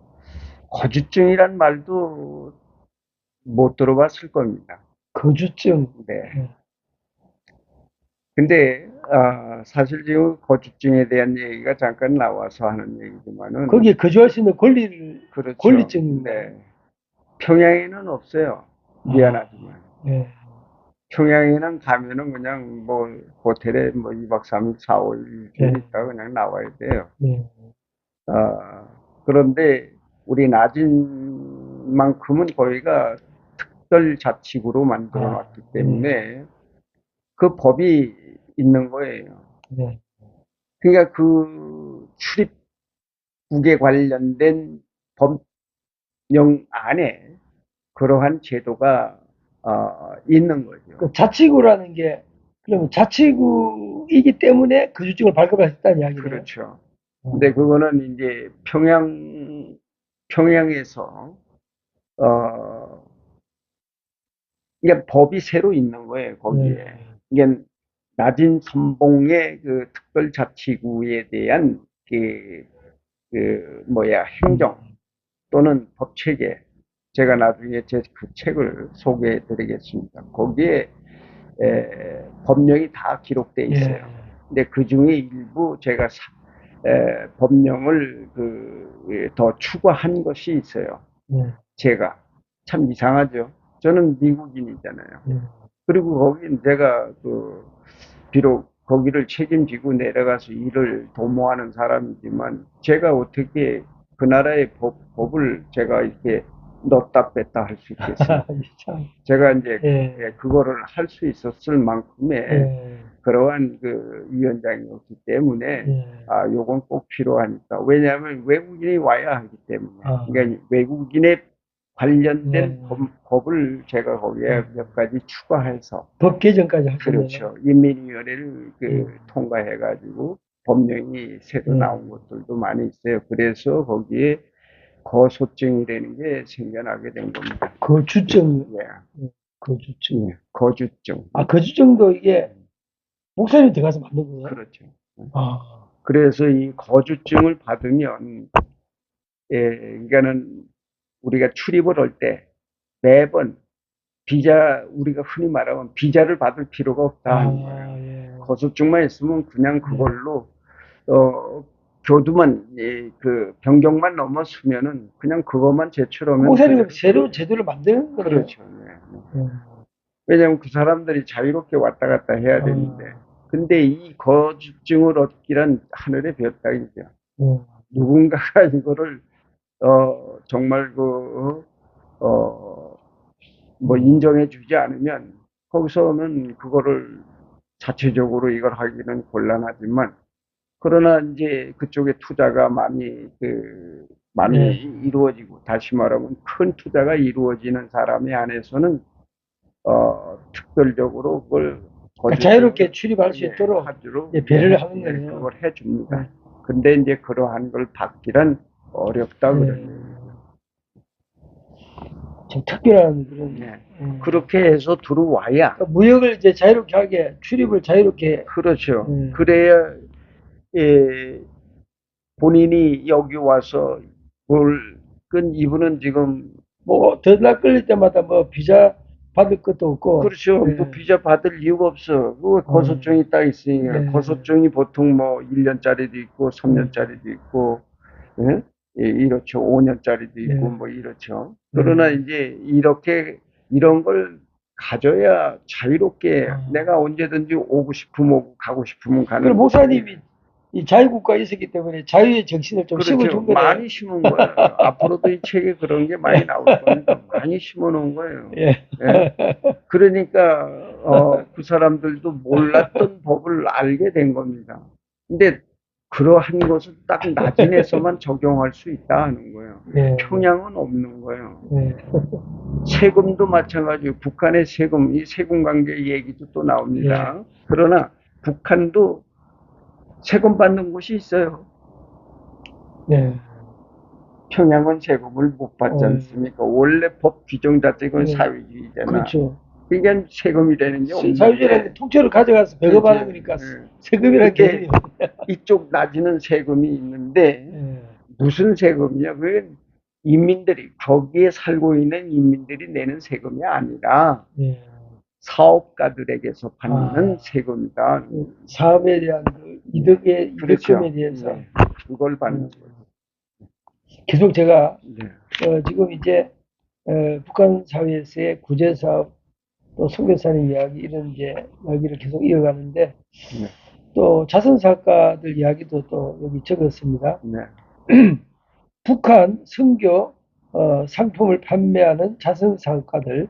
거주증이란 말도 못 들어봤을 겁니다. 거주증. 네. 예. 근데, 사실 지금 거주증에 대한 얘기가 잠깐 나와서 하는 얘기지만은, 거기에 거주할 수 있는 그렇죠. 권리증인가요? 네. 평양에는 없어요. 미안하지만. 예, 평양에는 가면은 그냥 뭐, 호텔에 뭐 2박 3일, 4, 5일 예, 있다 그냥 나와야 돼요. 예, 그런데 우리 나진만큼은 거기가 특별자치구로 만들어 놨기 때문에 그 법이 있는 거예요. 예, 그러니까 그 출입국에 관련된 법령 안에 그러한 제도가 있는 거죠. 그 자치구라는 게 그러면 자치구이기 때문에 거주증을 발급할 수 있다는 이야기네요. 그렇죠. 근데 그거는 이제 평양에서 어 이게 법이 새로 있는 거예요, 거기에. 예, 이게 낮은 선봉의 그 특별자치구에 대한 행정 또는 법 체계. 제가 나중에 제 그 책을 소개해 드리겠습니다. 거기에 법령이 다 기록돼 있어요. 예, 근데 그 중에 일부 제가 법령을 더 추가한 것이 있어요. 예, 제가. 참 이상하죠. 저는 미국인이잖아요. 예, 그리고 거긴 제가 비록 거기를 책임지고 내려가서 일을 도모하는 사람이지만 제가 어떻게 그 나라의 법을 제가 이렇게 넣었다 뺐다 할 수 있겠어요. 참, 제가 이제 예, 그거를 할 수 있었을 만큼의 예, 그러한 위원장이었기 때문에 예, 요건 꼭 필요하니까. 왜냐하면 외국인이 와야 하기 때문에. 아, 그러니까 외국인의 관련된 네. 법을 제가 거기에 몇 가지 추가해서 법 개정까지 하셨네요. 그렇죠. 인민위원회를 네. 통과해가지고 법령이 새로 네. 나온 것들도 많이 있어요. 그래서 거기에 거소증이라는 게 생겨나게 된 겁니다. 거주증, 예, 거주증. 거주증. 거주증도 이게 목사님 들어가서 만든 거예요? 그렇죠. 아, 그래서 이 거주증을 받으면, 그러니까는 우리가 출입을 할 때 매번 우리가 흔히 말하면 비자를 받을 필요가 없다 하는 거예요. 예. 거소증만 있으면 그냥 그걸로 교두만 변경만 넘었으면은 그냥 그것만 제출하면 목사님은 그대로 새로운 제도를 만드는 거예요. 그렇죠. 왜냐하면 그 사람들이 자유롭게 왔다 갔다 해야 되는데, 근데 이 거주증을 얻기란 하늘의 벼땅이죠. 누군가가 이거를 정말 인정해 주지 않으면 거기서는 그거를 자체적으로 이걸 하기는 곤란하지만, 그러나 이제 그쪽에 투자가 많이 네. 이루어지고, 다시 말하면 큰 투자가 이루어지는 사람의 안에서는 특별적으로 그걸 그러니까 자유롭게 출입할 수 있도록 하도록 배려를 하는 거예요. 그걸 해줍니다. 근데 이제 그러한 걸 받기란 어렵다 그러네요. 좀 특별한 그런. 그렇게 해서 들어와야 그러니까 무역을 이제 자유롭게 하게, 출입을 자유롭게. 그렇죠. 그래야 본인이 여기 와서 이분은 지금 뭐 전화 끌릴 때마다 뭐 비자 받을 것도 없고. 그렇죠. 뭐 비자 받을 이유가 없어. 거소증이 딱 있으니까. 거소증이 보통 뭐 1년짜리도 있고 3년짜리도 있고, 예? 이렇죠. 5년짜리도 있고 뭐 이렇죠. 그러나 이제 이런 걸 가져야 자유롭게 내가 언제든지 오고 싶으면 오고 가고 싶으면 가는. 그럼 목사님이 이 자유국가에 있었기 때문에 자유의 정신을 좀 그렇죠. 심어준 거네요. 많이 심은 거예요. 앞으로도 이 책에 그런 게 많이 나올 거니까 많이 심어놓은 거예요. 예. 그러니까 그 사람들도 몰랐던 법을 알게 된 겁니다. 근데 그러한 것을 딱 나진에서만 적용할 수 있다 하는 거예요. 평양은 없는 거예요. 세금도 마찬가지고 북한의 세금, 이 세금 관계 얘기도 또 나옵니다. 그러나 북한도 세금 받는 곳이 있어요. 평양은 세금을 못 받지 않습니까? 원래 법 규정 자체가 사회주의잖아. 그렇죠. 그러니까 세금이라는 게 없는데. 사회주의라는 통째로 가져가서 배급하는 거니까 세금이라는 개념이 없네. 이쪽 낮이는 세금이 있는데 무슨 세금이냐? 그게 인민들이 거기에 살고 있는 인민들이 내는 세금이 아니라 사업가들에게서 받는 세금이다. 사업에 대한 그 이득금에 그렇죠. 대해서. 그걸 받는 거예요. 계속 제가 지금 이제 북한 사회에서의 구제 사업, 또 선교사님 이야기 이런 이제 이야기를 계속 이어가는데 또 자선사업가들 이야기도 또 여기 적었습니다. 북한 선교 상품을 판매하는 자선사업가들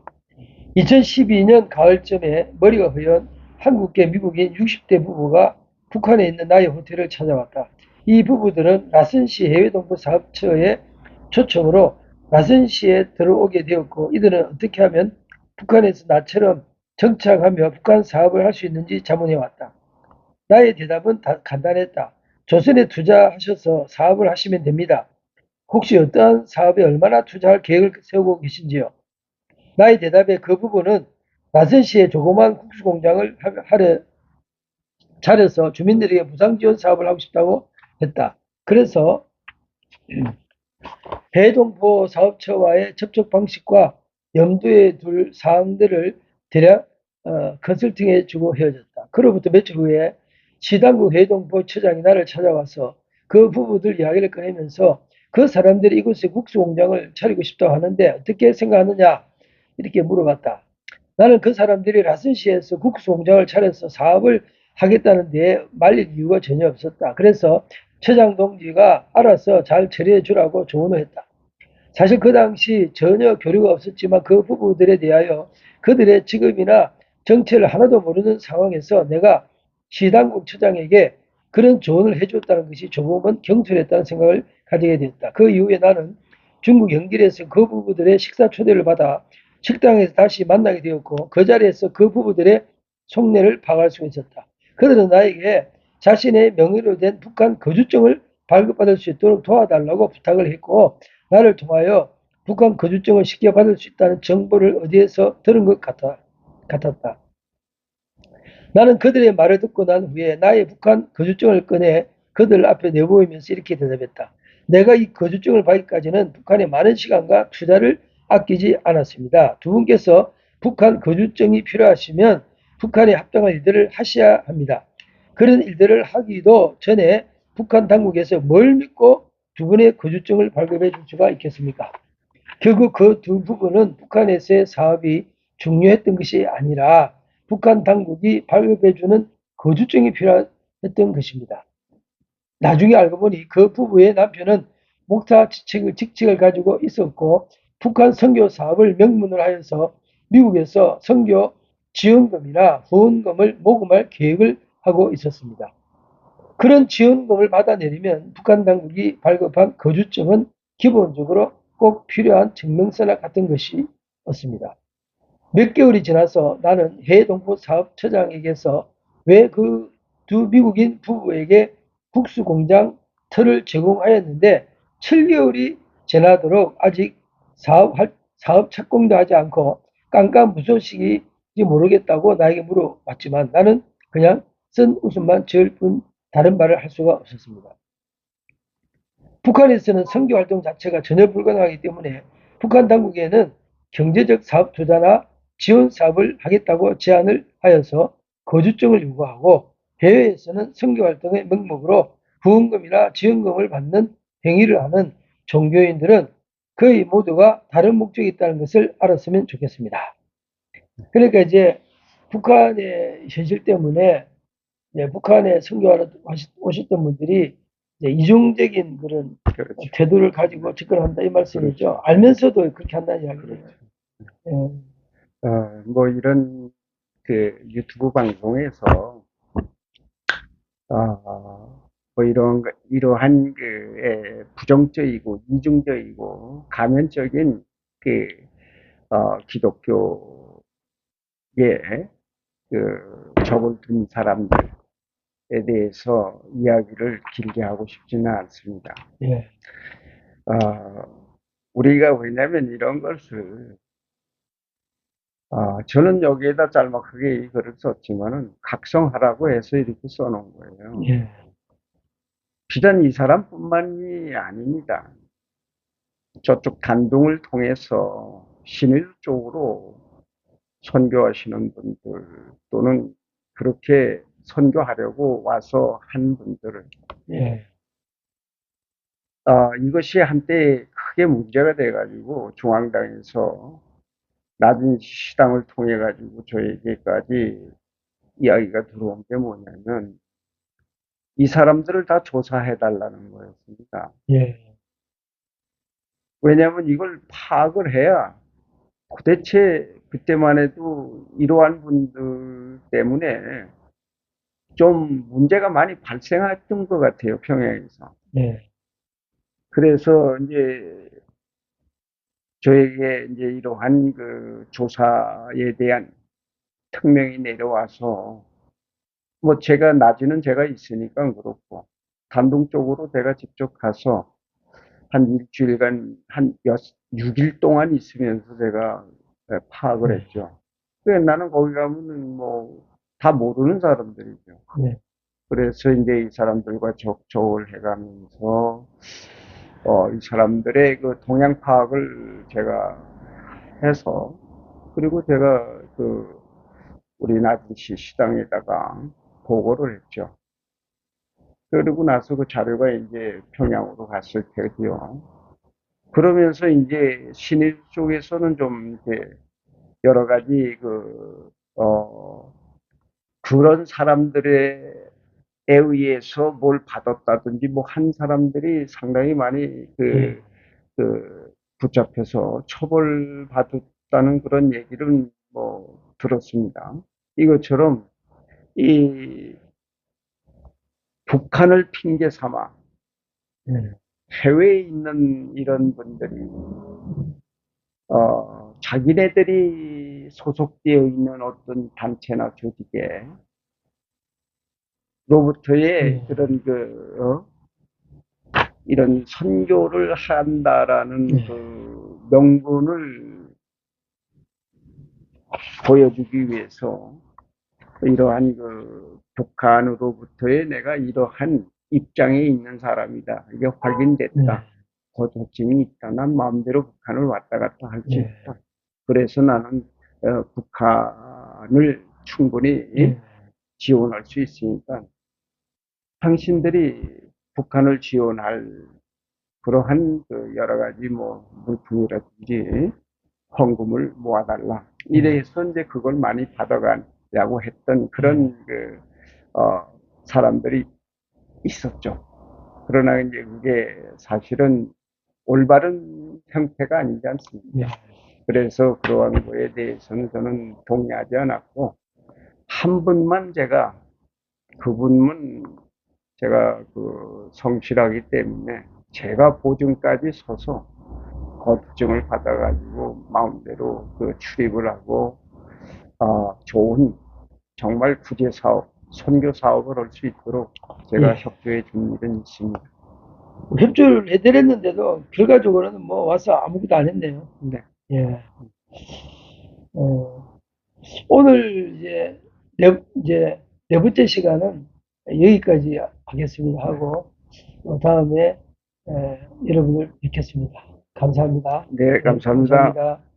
2012년 가을쯤에 머리가 허연 한국계 미국인 60대 부부가 북한에 있는 나의 호텔을 찾아왔다. 이 부부들은 라선시 해외동포 사업처의 초청으로 라선시에 들어오게 되었고, 이들은 어떻게 하면 북한에서 나처럼 정착하며 북한 사업을 할 수 있는지 자문해왔다. 나의 대답은 간단했다. 조선에 투자하셔서 사업을 하시면 됩니다. 혹시 어떠한 사업에 얼마나 투자할 계획을 세우고 계신지요? 나의 대답에 그 부부는 라선시에 조그만 국수 공장을 차려서 주민들에게 무상지원 사업을 하고 싶다고 했다. 그래서 해동포 사업처와의 접촉 방식과 염두에 둘 사항들을 대략 컨설팅해 주고 헤어졌다. 그로부터 며칠 후에 시당국 해동포 처장이 나를 찾아와서 그 부부들 이야기를 꺼내면서 그 사람들이 이곳에 국수 공장을 차리고 싶다고 하는데 어떻게 생각하느냐 이렇게 물어봤다. 나는 그 사람들이 라선시에서 국수 공장을 차려서 사업을 하겠다는 데 말릴 이유가 전혀 없었다. 그래서 처장 동지가 알아서 잘 처리해 주라고 조언을 했다. 사실 그 당시 전혀 교류가 없었지만 그 부부들에 대하여 그들의 직업이나 정체를 하나도 모르는 상황에서 내가 시당국 처장에게 그런 조언을 해줬다는 것이 조금은 경솔했다는 생각을 가지게 됐다. 그 이후에 나는 중국 영길에서 그 부부들의 식사 초대를 받아 식당에서 다시 만나게 되었고 그 자리에서 그 부부들의 속내를 파악할 수 있었다. 그들은 나에게 자신의 명의로 된 북한 거주증을 발급받을 수 있도록 도와달라고 부탁을 했고 나를 통하여 북한 거주증을 쉽게 받을 수 있다는 정보를 어디에서 들은 것 같았다. 나는 그들의 말을 듣고 난 후에 나의 북한 거주증을 꺼내 그들 앞에 내보이면서 이렇게 대답했다. 내가 이 거주증을 받기까지는 북한에 많은 시간과 투자를 아끼지 않았습니다. 두 분께서 북한 거주증이 필요하시면 북한에 합당한 일들을 하셔야 합니다. 그런 일들을 하기도 전에 북한 당국에서 뭘 믿고 두 분의 거주증을 발급해 줄 수가 있겠습니까? 결국 그 두 부분은 북한에서의 사업이 중요했던 것이 아니라 북한 당국이 발급해주는 거주증이 필요했던 것입니다. 나중에 알고 보니 그 부부의 남편은 목사 직책을 가지고 있었고 북한 선교 사업을 명문으로 하여서 미국에서 선교 지원금이나 후원금을 모금할 계획을 하고 있었습니다. 그런 지원금을 받아내려면 북한 당국이 발급한 거주증은 기본적으로 꼭 필요한 증명서나 같은 것이었습니다. 몇 개월이 지나서 나는 해동포사업처장에게서 왜 그 두 미국인 부부에게 국수공장 터를 제공하였는데 7개월이 지나도록 아직 사업 착공도 하지 않고 깜깜무소식인지 모르겠다고 나에게 물어봤지만 나는 그냥 쓴 웃음만 지을 뿐 다른 말을 할 수가 없었습니다. 북한에서는 선교활동 자체가 전혀 불가능하기 때문에 북한 당국에는 경제적 사업 투자나 지원 사업을 하겠다고 제안을 하여서 거주증을 요구하고 해외에서는 선교활동의 명목으로 후원금이나 지원금을 받는 행위를 하는 종교인들은 거의 모두가 다른 목적이 있다는 것을 알았으면 좋겠습니다. 그러니까 이제 북한의 현실 때문에 북한에 선교하러 오셨던 분들이 이중적인 그런 그렇죠. 태도를 가지고 접근한다 이 말씀이죠. 그렇죠. 알면서도 그렇게 한다는 이야기예요. 그렇죠. 예, 뭐 이런 그 유튜브 방송에서 뭐 이러한 부정적이고 이중적이고 가면적인 그 기독교에 적을 든 사람들에 대해서 이야기를 길게 하고 싶지는 않습니다. 예, 우리가 왜냐면 이런 것을 저는 여기에다 짤막하게 이 글을 썼지만은 각성하라고 해서 이렇게 써놓은 거예요. 예, 비단 이 사람뿐만이 아닙니다. 저쪽 단둥을 통해서 신일 쪽으로 선교하시는 분들 또는 그렇게 선교하려고 와서 한 분들을 예, 이것이 한때 크게 문제가 돼가지고 중앙당에서 낮은 시당을 통해 가지고 저에게까지 이야기가 들어온 게 뭐냐면 이 사람들을 다 조사해 달라는 거였습니다. 예, 왜냐하면 이걸 파악을 해야 도대체 그때만 해도 이러한 분들 때문에 좀 문제가 많이 발생했던 것 같아요, 평양에서. 예, 그래서 이제 저에게 이제 이러한 그 조사에 대한 특명이 내려와서 뭐 제가 낮에는 제가 있으니까 그렇고 단동적으로 제가 직접 가서 한 일주일간 한 6일 동안 있으면서 제가 파악을 예, 했죠. 나는 거기 가면은 뭐 다 모르는 사람들이죠. 예, 그래서 이제 이 사람들과 접촉을 해가면서 이 사람들의 그 동향 파악을 제가 해서 그리고 제가 우리 나주시 시당에다가 보고를 했죠. 그러고 나서 그 자료가 이제 평양으로 갔을 테고요. 그러면서 이제 신일 쪽에서는 좀 이렇게 여러 가지 그런 사람들에 의해서 뭘 받았다든지 뭐 한 사람들이 상당히 많이 예, 붙잡혀서 처벌받았다는 그런 얘기를 뭐 들었습니다. 이것처럼 이 북한을 핑계 삼아 예, 해외에 있는 이런 분들이 자기네들이 소속되어 있는 어떤 단체나 조직에 로부터의 그런 이런 선교를 한다라는 그 명분을 보여주기 위해서 이러한 그 북한으로부터의 내가 이러한 입장에 있는 사람이다. 이게 확인됐다. 고조증이 있다. 난 마음대로 북한을 왔다 갔다 할 수 있다. 그래서 나는 북한을 충분히 지원할 수 있으니까 당신들이 북한을 지원할 그러한 그 여러 가지 뭐 물품이라든지 헌금을 모아달라. 이래서 이제 그걸 많이 받아가려고 했던 그런 사람들이 있었죠. 그러나 이제 그게 사실은 올바른 형태가 아니지 않습니까? 그래서 그러한 거에 대해서는 저는 동의하지 않았고, 한 분만 그분은 제가 그 성실하기 때문에 제가 보증까지 서서 거증을 받아가지고 마음대로 그 출입을 하고 좋은 정말 구제 사업, 선교 사업을 할 수 있도록 제가 협조해 준 일은 있습니다. 협조를 해드렸는데도 결과적으로는 뭐 와서 아무것도 안 했네요. 네. 예. 오늘 이제 네 번째 시간은 여기까지 하겠습니다 하고 다음에 여러분을 뵙겠습니다. 감사합니다. 네, 감사합니다. 감사합니다.